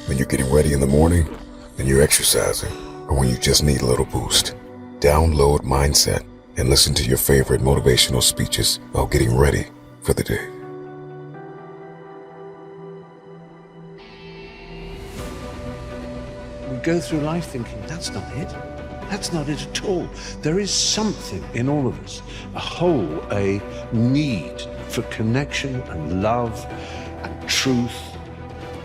when you're getting ready in the morning, when you're exercising, or when you just need a little boost. Download Mindset and listen to your favorite motivational speeches while getting ready for the day. We go through life thinking, that's not it. That's not it at all. There is something in all of us, a hole, a need for connection and love and truth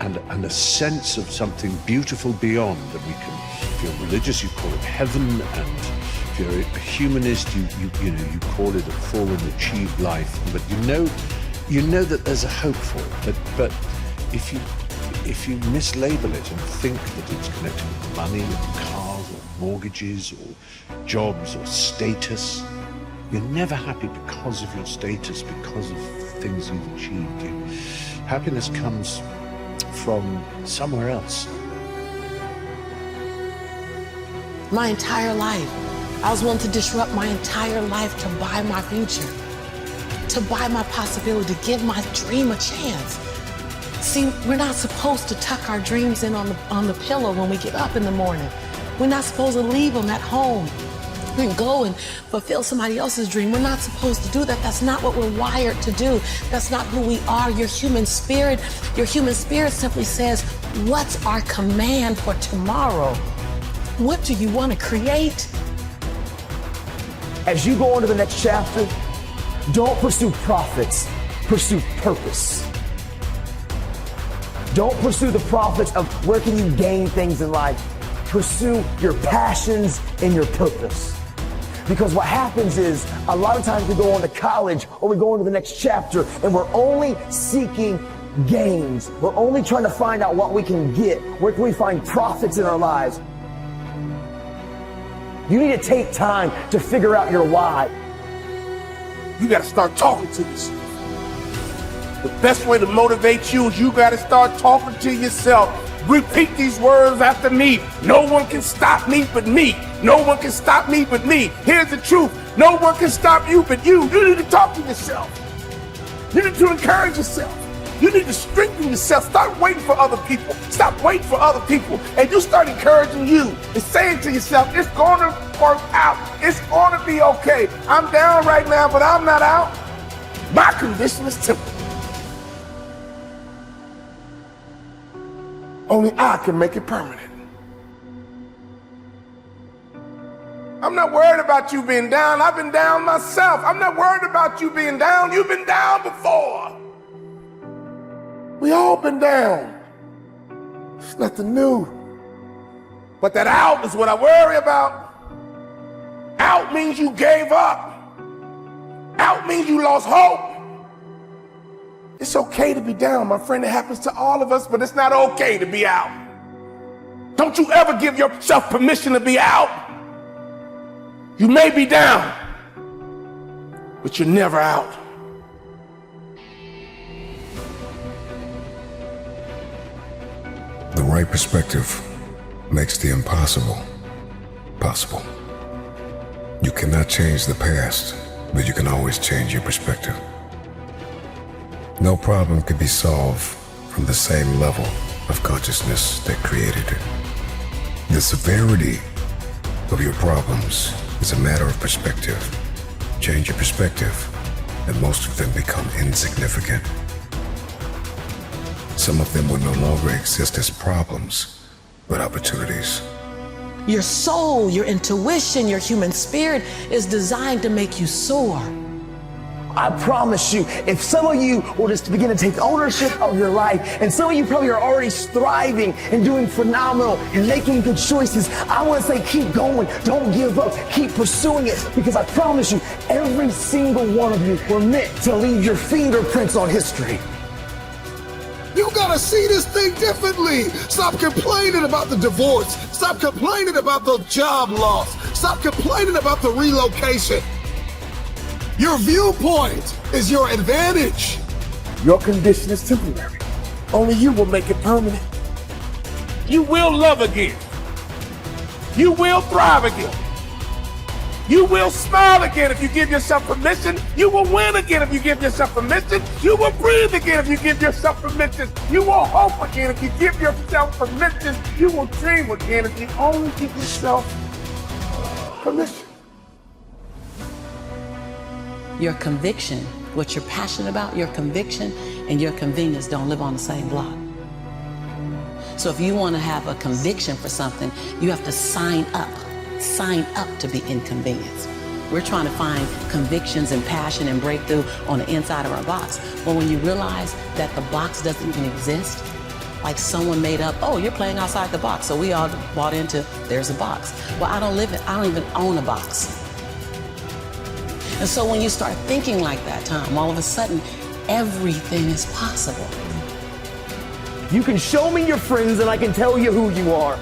and a sense of something beautiful beyond. And we can, if you're religious, you call it heaven, and if you're a humanist, you call it a full and achieved life. But you know that there's a hope for it. But if you mislabel it and think that it's connected with money or cars or mortgages or jobs or status, you're never happy because of your status, because of things you've achieved. Happiness comes from somewhere else. My entire life, I was willing to disrupt my entire life to buy my future, to buy my possibility, to give my dream a chance. See, we're not supposed to tuck our dreams in on the pillow when we get up in the morning. We're not supposed to leave them at home and go and fulfill somebody else's dream. We're not supposed to do that. That's not what we're wired to do. That's not who we are. Your human spirit simply says, what's our command for tomorrow? What do you want to create? As you go into the next chapter, don't pursue profits, pursue purpose. Don't pursue the profits of where can you gain things in life. Pursue your passions and your purpose. Because what happens is, a lot of times we go on to college or we go into the next chapter and we're only seeking gains. We're only trying to find out what we can get. Where can we find profits in our lives? You need to take time to figure out your why. You got to start talking to yourself. The best way to motivate you is you got to start talking to yourself. Repeat these words after me. No one can stop me but me. No one can stop me but me. Here's the truth. No one can stop you but you. You need to talk to yourself. You need to encourage yourself. You need to strengthen yourself. Stop waiting for other people. Stop waiting for other people. And you start encouraging you and saying to yourself, it's going to work out. It's going to be okay. I'm down right now, but I'm not out. My condition is temporary. Only I can make it permanent. I'm not worried about you being down. I've been down myself. I'm not worried about you being down. You've been down before. We all been down. It's nothing new. But that out is what I worry about. Out means you gave up. Out means you lost hope. It's okay to be down, my friend. It happens to all of us, but it's not okay to be out. Don't you ever give yourself permission to be out. You may be down, but you're never out. The right perspective makes the impossible possible. You cannot change the past, but you can always change your perspective. No problem can be solved from the same level of consciousness that created it. The severity of your problems is a matter of perspective. Change your perspective, and most of them become insignificant. Some of them will no longer exist as problems, but opportunities. Your soul, your intuition, your human spirit is designed to make you soar. I promise you, if some of you will just begin to take ownership of your life, and some of you probably are already striving and doing phenomenal and making good choices, I want to say keep going, don't give up, keep pursuing it, because I promise you, every single one of you were meant to leave your fingerprints on history. You gotta see this thing differently. Stop complaining about the divorce. Stop complaining about the job loss. Stop complaining about the relocation. Your viewpoint is your advantage. Your condition is temporary. Only you will make it permanent. You will love again. You will thrive again. You will smile again if you give yourself permission. You will win again if you give yourself permission. You will breathe again if you give yourself permission. You will hope again if you give yourself permission. You will dream again if you only give yourself permission. Your conviction, what you're passionate about, your conviction and your convenience don't live on the same block. So if you want to have a conviction for something, you have to sign up to be inconvenienced. We're trying to find convictions and passion and breakthrough on the inside of our box. But when you realize that the box doesn't even exist, like someone made up, oh, you're playing outside the box. So we all bought into, there's a box. Well, I don't even own a box. And so when you start thinking like that, Tom, all of a sudden, everything is possible. You can show me your friends and I can tell you who you are.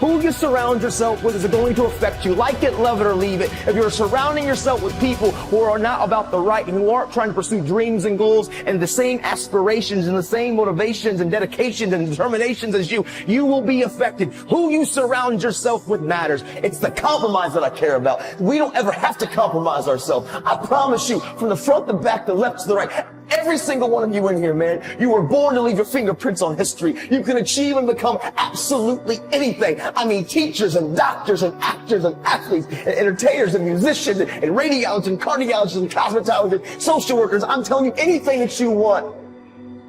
Who you surround yourself with is going to affect you. Like it, love it, or leave it. If you're surrounding yourself with people who are not about the right and who aren't trying to pursue dreams and goals and the same aspirations and the same motivations and dedications and determinations as you, you will be affected. Who you surround yourself with matters. It's the compromise that I care about. We don't ever have to compromise ourselves. I promise you, from the front, the back, the left to the right, every single one of you in here, man, you were born to leave your fingerprints on history. You can achieve and become absolutely anything. I mean, teachers and doctors and actors and athletes and entertainers and musicians and radiologists and cardiologists and cosmetologists, social workers. I'm telling you, anything that you want.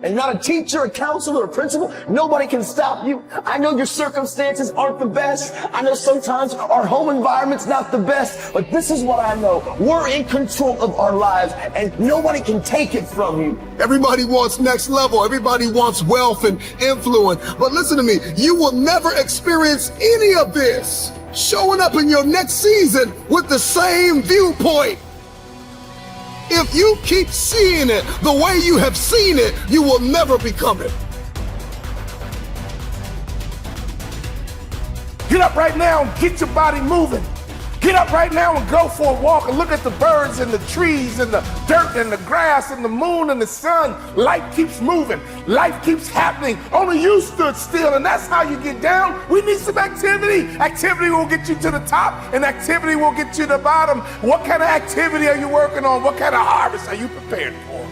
And not a teacher, a counselor, a principal. Nobody can stop you. I know your circumstances aren't the best. I know sometimes our home environment's not the best. But this is what I know. We're in control of our lives and nobody can take it from you. Everybody wants next level. Everybody wants wealth and influence. But listen to me, you will never experience any of this showing up in your next season with the same viewpoint. If you keep seeing it the way you have seen it, you will never become it. Get up right now and get your body moving. Get up right now and go for a walk and look at the birds and the trees and the dirt and the grass and the moon and the sun. Life keeps moving. Life keeps happening. Only you stood still, and that's how you get down. We need some activity. Activity will get you to the top, and activity will get you to the bottom. What kind of activity are you working on? What kind of harvest are you prepared for?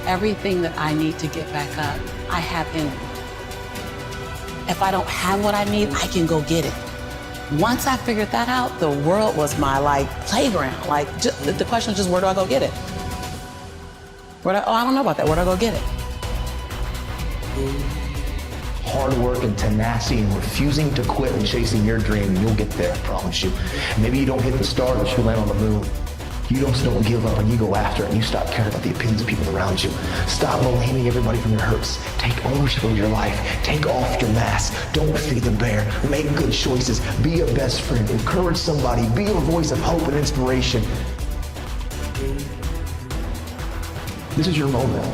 Everything that I need to get back up, I have in me. If I don't have what I need, I can go get it. Once I figured that out, the world was my playground. The question is just, where do I go get it? I don't know about that. Where do I go get it? Hard work and tenacity and refusing to quit and chasing your dream, you'll get there, I promise you. Maybe you don't hit the stars, but you land on the moon. You don't give up and you go after it and you stop caring about the opinions of people around you. Stop blaming everybody from your hurts. Take ownership of your life. Take off your mask. Don't feed the bear. Make good choices. Be your best friend. Encourage somebody. Be a voice of hope and inspiration. This is your moment.